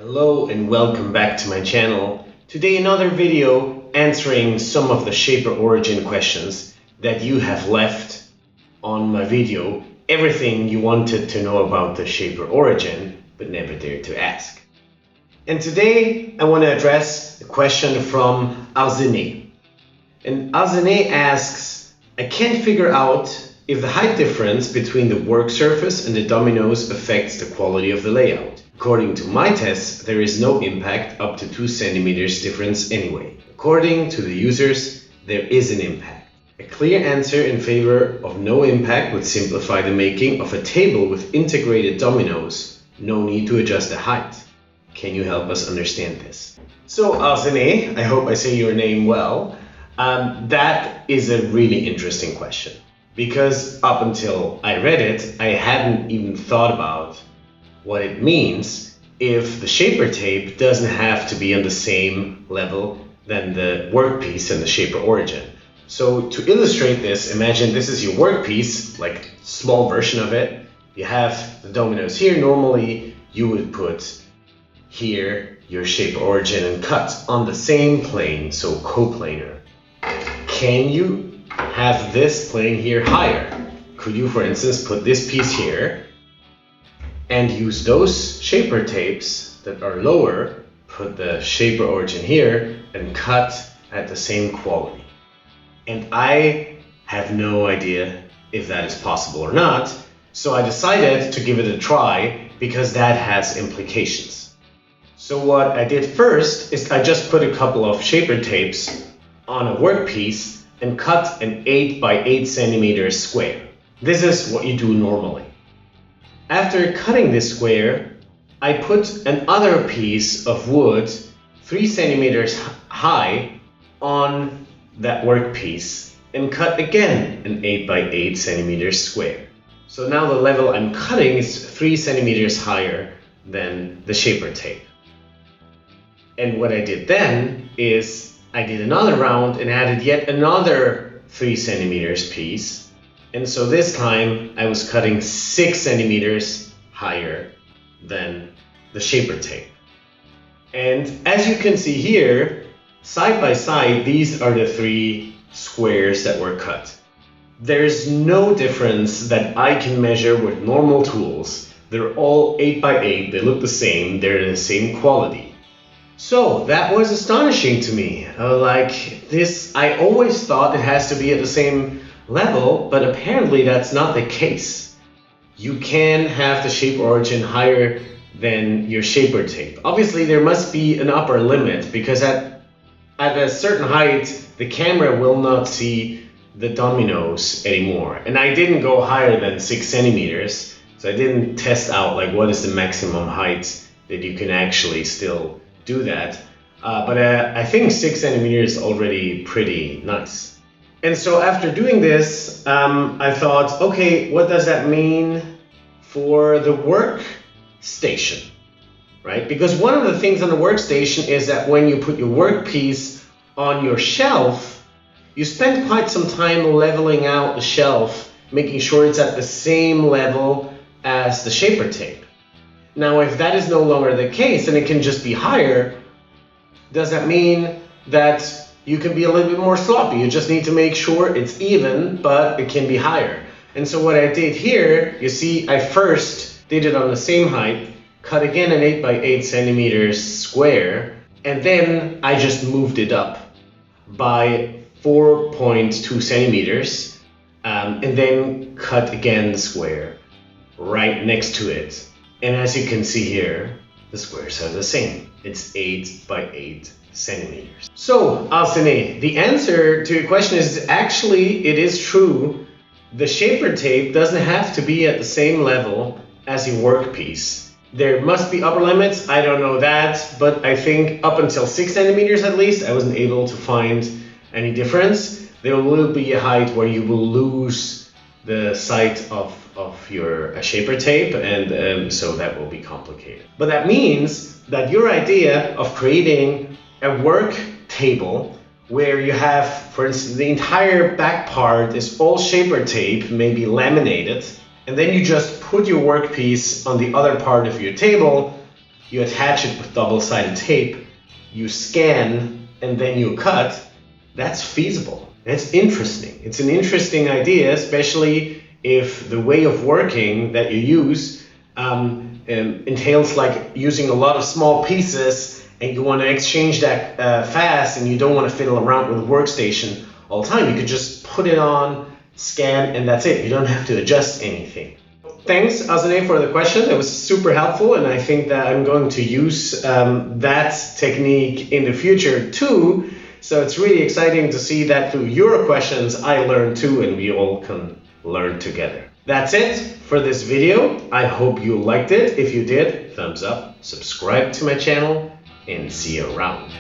Hello and welcome back to my channel. Today another video answering some of the shaper origin questions that you have left on my video. Everything you wanted to know about the shaper origin but never dared to ask. And today I want to address a question from Arsene. And Arsene asks, I can't figure out if the height difference between the work surface and the dominoes affects the quality of the layout. According to my tests, there is no impact up to 2 centimeters difference anyway. According to the users, there is an impact. A clear answer in favor of no impact would simplify the making of a table with integrated dominoes. No need to adjust the height. Can you help us understand this? So Arsene, I hope I say your name well. That is a really interesting question. Because up until I read it, I hadn't even thought about what it means if the shaper tape doesn't have to be on the same level than the workpiece and the shaper origin. So to illustrate this, imagine this is your workpiece, like small version of it. You have the dominoes here. Normally you would put here your shaper origin and cut on the same plane, so coplanar. Can you have this plane here higher? Could you, for instance, put this piece here and use those shaper tapes that are lower, put the shaper origin here and cut at the same quality? And I have no idea if that is possible or not, so I decided to give it a try because that has implications. So what I did first is I just put a couple of shaper tapes on a workpiece and cut an 8 by 8 centimeters square. This is what you do normally. After cutting this square, I put another piece of wood 3 centimeters high on that workpiece and cut again an 8 by 8 centimeters square. So now the level I'm cutting is 3 centimeters higher than the shaper tape. And what I did then is I did another round and added yet another 3 centimeters piece. And so this time I was cutting 6 centimeters higher than the shaper tape. And as you can see here, side by side, these are the 3 squares that were cut. There's no difference that I can measure with normal tools. They're all 8 by 8, they look the same, they're the same quality. So that was astonishing to me. I always thought it has to be at the same level, but apparently that's not the case. You can have the shaper origin higher than your shaper tape. Obviously there must be an upper limit because at a certain height the camera will not see the dominoes anymore. And I didn't go higher than 6 centimeters, so I didn't test out what is the maximum height that you can actually still do that, but I think 6 centimeters is already pretty nice. And so after doing this, I thought, okay, what does that mean for the workstation, right? Because one of the things on the workstation is that when you put your workpiece on your shelf, you spend quite some time leveling out the shelf, making sure it's at the same level as the shaper tape. Now, if that is no longer the case and it can just be higher, does that mean that you can be a little bit more sloppy? You just need to make sure it's even, but it can be higher. And so what I did here, you see, I first did it on the same height, cut again an 8 by 8 centimeters square, and then I just moved it up by 4.2 centimeters, and then cut again the square right next to it. And as you can see here, the squares are the same. It's 8 by 8 centimeters. So, Arsene, the answer to your question is actually, it is true. The shaper tape doesn't have to be at the same level as your workpiece. There must be upper limits, I don't know that, but I think up until 6 centimeters at least, I wasn't able to find any difference. There will be a height where you will lose the sight of your shaper tape, and so that will be complicated. But that means that your idea of creating a work table where you have, for instance, the entire back part is all shaper tape, maybe laminated, and then you just put your workpiece on the other part of your table, you attach it with double-sided tape, you scan, and then you cut, that's feasible. That's interesting. It's an interesting idea, especially if the way of working that you use entails like using a lot of small pieces, and you want to exchange that fast, and you don't want to fiddle around with the workstation all the time. You could just put it on, scan, and that's it. You don't have to adjust anything. Thanks, Azane, for the question. That was super helpful, and I think that I'm going to use that technique in the future too. So it's really exciting to see that through your questions I learn too, and we all can learn together. That's it for this video. I hope you liked it. If you did, thumbs up, subscribe to my channel, and see you around.